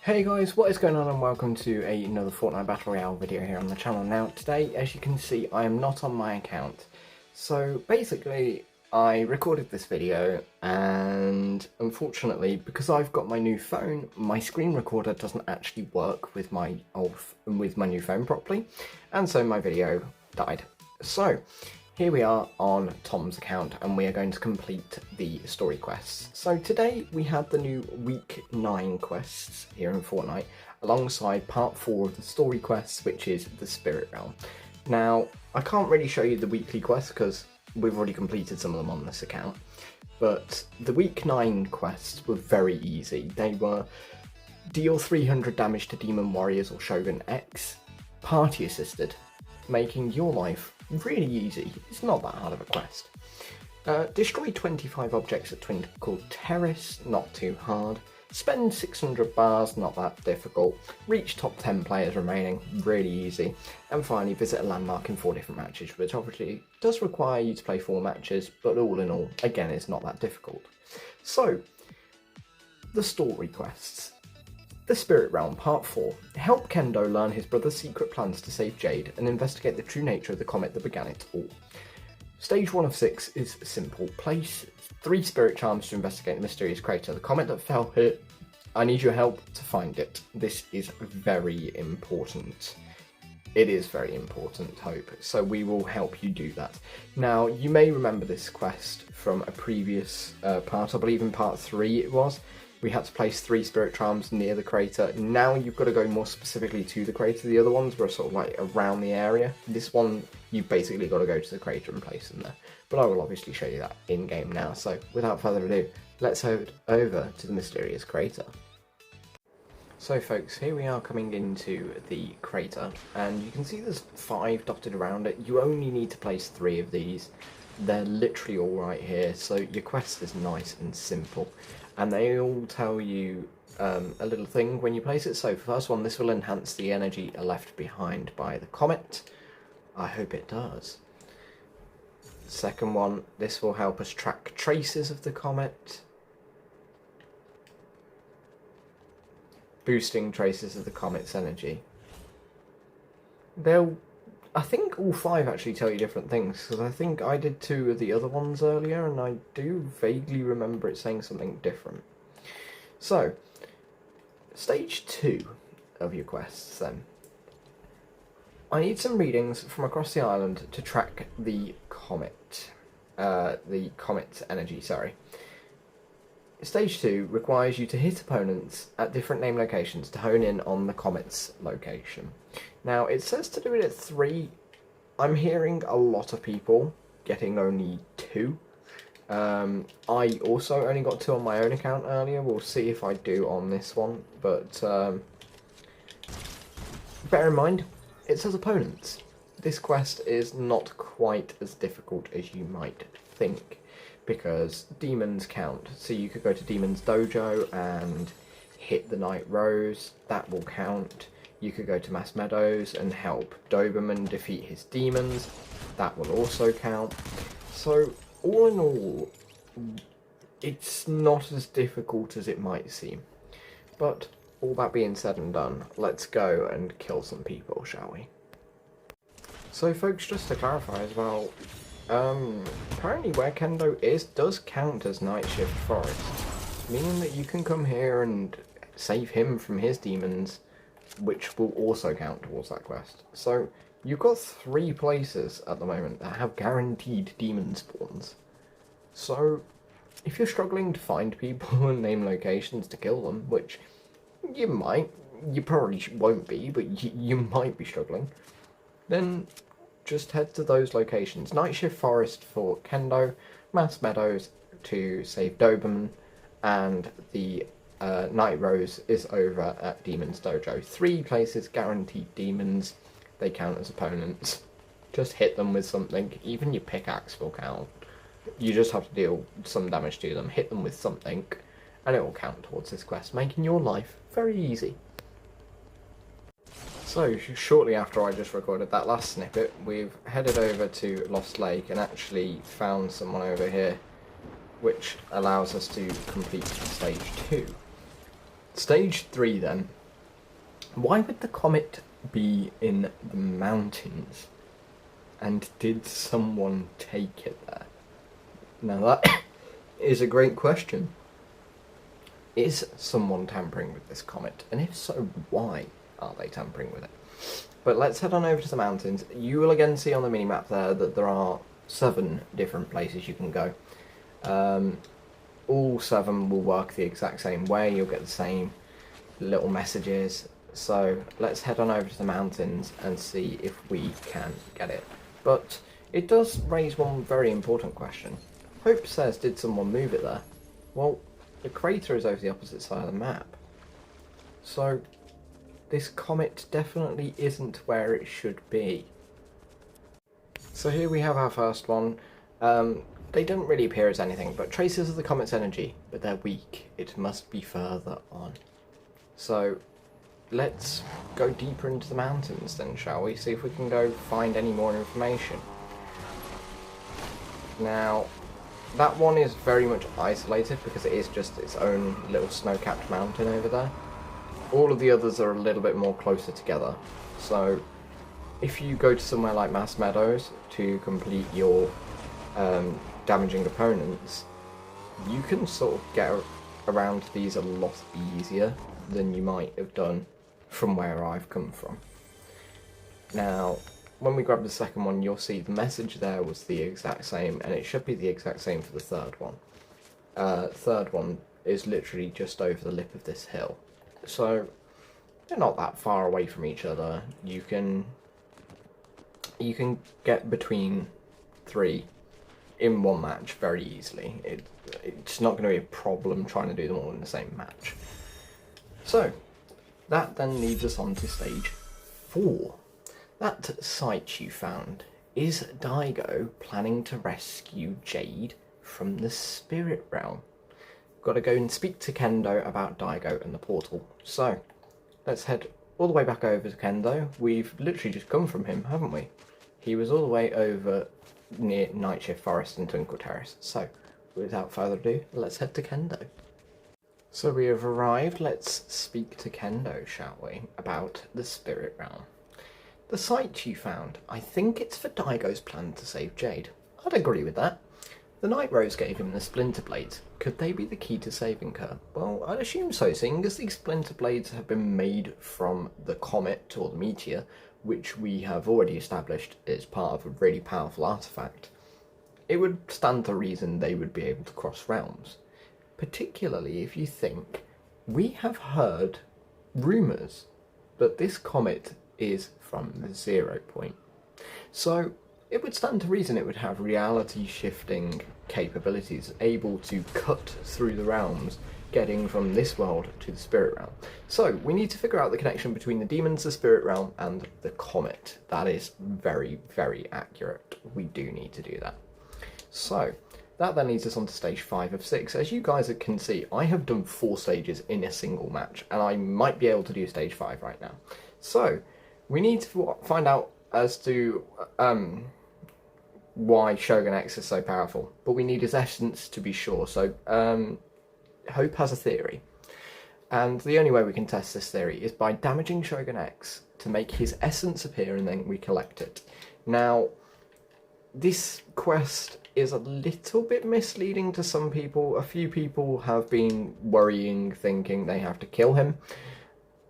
Hey guys, what is going on and welcome to another Fortnite Battle Royale video here on the channel. Now today, as you can see, I am not on my account. So basically, I recorded this video and unfortunately, because I've got my new phone, my screen recorder doesn't actually work with my new phone properly, and so my video died. So here we are on Tom's account and we are going to complete the story quests. So today we have the new week 9 quests here in Fortnite alongside part 4 of the story quests, which is the Spirit Realm. Now I can't really show you the weekly quests because we've already completed some of them on this account, but the week 9 quests were very easy. They were deal 300 damage to Demon Warriors or Shogun X, party assisted, making your life really easy. It's not that hard of a quest. Destroy 25 objects at Twinkle Terrace, not too hard. Spend 600 bars, not that difficult. Reach top 10 players remaining, really easy. And finally, visit a landmark in 4 different matches, which obviously does require you to play 4 matches, but all in all, again, it's not that difficult. So, the story quests. The Spirit Realm, Part 4. Help Kendo learn his brother's secret plans to save Jade and investigate the true nature of the comet that began it all. Stage 1 of 6 is simple. Place 3 spirit charms to investigate the mysterious crater. The comet that fell here. I need your help to find it. This is very important. It is very important, Hope. So we will help you do that. Now, you may remember this quest from a previous part. I believe in part 3 it was. We had to place 3 spirit charms near the crater. Now you've got to go more specifically to the crater. The other ones were sort of like around the area. This one, you've basically got to go to the crater and place them there. But I will obviously show you that in game now. So without further ado, let's head over to the mysterious crater. So folks, here we are coming into the crater, and you can see there's 5 dotted around it. You only need to place 3 of these. They're literally all right here, so your quest is nice and simple. And they all tell you a little thing when you place it. So first one, this will enhance the energy left behind by the comet. I hope it does. Second one, this will help us track traces of the comet. Boosting traces of the comet's energy. I think all 5 actually tell you different things, because I think I did 2 of the other ones earlier, and I do vaguely remember it saying something different. So, stage 2 of your quests then. I need some readings from across the island to track the comet's energy, sorry. Stage 2 requires you to hit opponents at different name locations to hone in on the comet's location. Now, it says to do it at 3. I'm hearing a lot of people getting only 2. I also only got 2 on my own account earlier. We'll see if I do on this one. But bear in mind, it says opponents. This quest is not quite as difficult as you might think, because demons count. So you could go to Demon's Dojo and hit the Night Rose, that will count. You could go to Mass Meadows and help Doberman defeat his demons, that will also count. So all in all, it's not as difficult as it might seem. But all that being said and done, let's go and kill some people, shall we? So folks, just to clarify as well, apparently where Kendo is does count as Night Shift Forest, meaning that you can come here and save him from his demons, which will also count towards that quest. So you've got 3 places at the moment that have guaranteed demon spawns. So if you're struggling to find people and name locations to kill them, which you probably won't be, but you might be struggling, then just head to those locations. Night Shift Forest for Kendo, Mass Meadows to save Doberman, and the Night Rose is over at Demon's Dojo. 3 places guaranteed demons. They count as opponents. Just hit them with something. Even your pickaxe will count. You just have to deal some damage to them. Hit them with something, and it will count towards this quest, making your life very easy. So, shortly after I just recorded that last snippet, we've headed over to Lost Lake and actually found someone over here, which allows us to complete stage 2. Stage 3 then Why would the comet be in the mountains? And did someone take it there? Now that is a great question. Is someone tampering with this comet? And if so, why are they tampering with it? But let's head on over to the mountains. You will again see on the minimap there that there are 7 different places you can go. All 7 will work the exact same way. You'll get the same little messages. So let's head on over to the mountains and see if we can get it. But it does raise one very important question. Hope says, did someone move it there? Well, the crater is over the opposite side of the map. So this comet definitely isn't where it should be. So here we have our first one. They don't really appear as anything but traces of the comet's energy, but they're weak. It must be further on. So let's go deeper into the mountains then, shall we? See if we can go find any more information. Now, that one is very much isolated because it is just its own little snow-capped mountain over there. All of the others are a little bit more closer together. So if you go to somewhere like Mass Meadows to complete your damaging opponents, you can sort of get around these a lot easier than you might have done from where I've come from. Now, when we grab the second one, you'll see the message there was the exact same, and it should be the exact same for the third one. Third one is literally just over the lip of this hill. So they're not that far away from each other. You can get between 3 in one match very easily. It's not going to be a problem trying to do them all in the same match. So that then leads us on to stage 4. That site you found, is Daigo planning to rescue Jade from the spirit realm? Got to go and speak to Kendo about Daigo and the portal. So let's head all the way back over to Kendo. We've literally just come from him, haven't we? He was all the way over near Nightshift Forest and Twinkle Terrace. So without further ado, let's head to Kendo. So we have arrived. Let's speak to Kendo, shall we, about the spirit realm. The site you found, I think it's for Daigo's plan to save Jade. I'd agree with that. The Night Rose gave him the Splinter Blades. Could they be the key to saving her? Well, I'd assume so, seeing as these Splinter Blades have been made from the comet or the meteor, which we have already established is part of a really powerful artifact. It would stand to reason they would be able to cross realms. Particularly if you think, we have heard rumours that this comet is from the 0 point. So it would stand to reason it would have reality shifting capabilities, able to cut through the realms, getting from this world to the spirit realm. So we need to figure out the connection between the demons, the spirit realm, and the comet. That is very, very accurate. We do need to do that. So that then leads us on to stage 5 of 6. As you guys can see, I have done 4 stages in a single match, and I might be able to do stage 5 right now. So we need to find out as to why Shogun X is so powerful, but we need his essence to be sure. So Hope has a theory, and the only way we can test this theory is by damaging Shogun X to make his essence appear, and then we collect it. Now, this quest is a little bit misleading to some people. A few people have been worrying, thinking they have to kill him.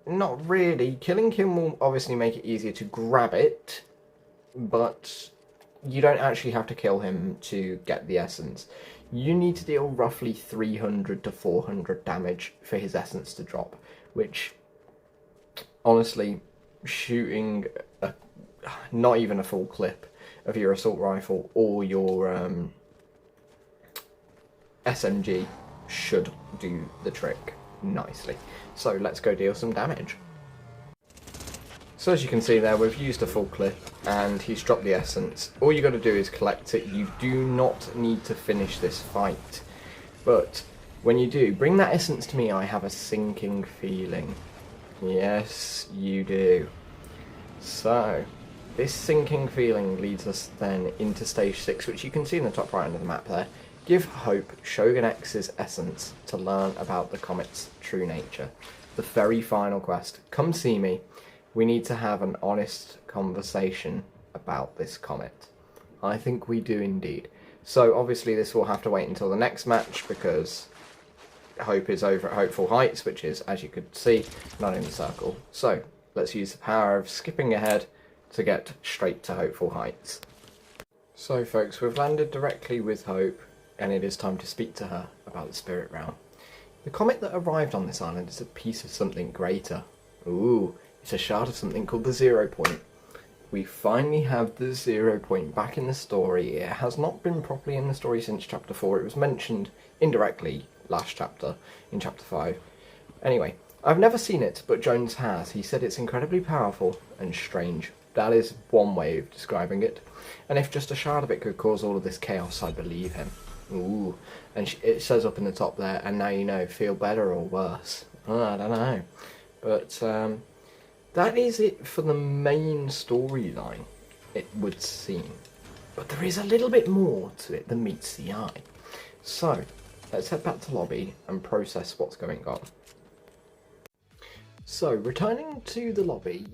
Not really. Killing him will obviously make it easier to grab it, but you don't actually have to kill him to get the essence. You need to deal roughly 300 to 400 damage for his essence to drop, which, honestly, shooting not even a full clip of your assault rifle or your SMG should do the trick nicely. So let's go deal some damage. So as you can see there, we've used a full clip and he's dropped the essence. All you got to do is collect it. You do not need to finish this fight, but when you do, bring that essence to me. I have a sinking feeling. Yes, you do. So this sinking feeling leads us then into stage 6, which you can see in the top right of the map there. Give Hope Shogun X's essence to learn about the comet's true nature. the very final quest. Come see me. We need to have an honest conversation about this comet. I think we do indeed. So obviously this will have to wait until the next match because Hope is over at Hopeful Heights, which is, as you could see, not in the circle. So let's use the power of skipping ahead to get straight to Hopeful Heights. So folks, we've landed directly with Hope, and it is time to speak to her about the spirit realm. The comet that arrived on this island is a piece of something greater. Ooh, it's a shard of something called the 0 point. We finally have the 0 point back in the story. It has not been properly in the story since chapter 4. It was mentioned indirectly last chapter, in chapter 5. Anyway, I've never seen it, but Jones has. He said it's incredibly powerful and strange. That is one way of describing it. And if just a shard of it could cause all of this chaos, I believe him. Ooh, and it says up in the top there, and now you know, feel better or worse. Oh, I don't know. But that is it for the main storyline, it would seem. But there is a little bit more to it than meets the eye. So, let's head back to lobby and process what's going on. So, returning to the lobby,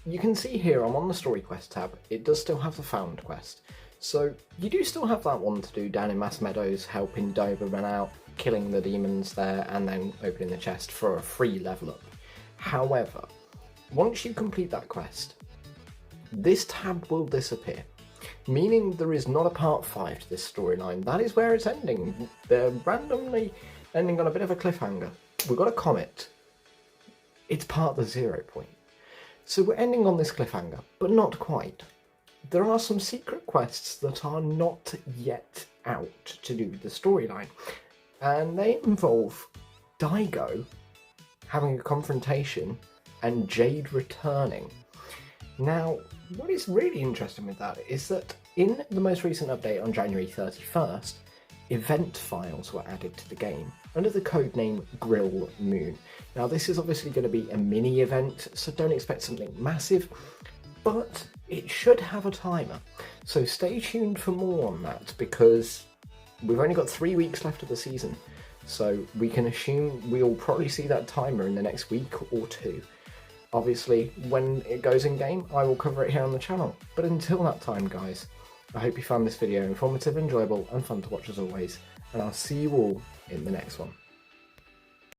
you can see here I'm on the story quest tab. It does still have the found quest. So you do still have that one to do down in Mass Meadows, helping Doberman out, killing the demons there, and then opening the chest for a free level up. However, once you complete that quest, this tab will disappear, meaning there is not a part 5 to this storyline. That is where it's ending. They're randomly ending on a bit of a cliffhanger. We've got a comet. It's part of the 0 point. So we're ending on this cliffhanger, but not quite. There are some secret quests that are not yet out to do with the storyline, and they involve Daigo having a confrontation and Jade returning. Now, what is really interesting with that is that in the most recent update on January 31st, event files were added to the game under the codename Grill Moon. Now, this is obviously going to be a mini event, so don't expect something massive, but it should have a timer. So stay tuned for more on that, because we've only got 3 weeks left of the season. So we can assume we'll probably see that timer in the next week or two. Obviously, when it goes in game, I will cover it here on the channel. But until that time, guys, I hope you found this video informative, enjoyable, and fun to watch as always. And I'll see you all in the next one.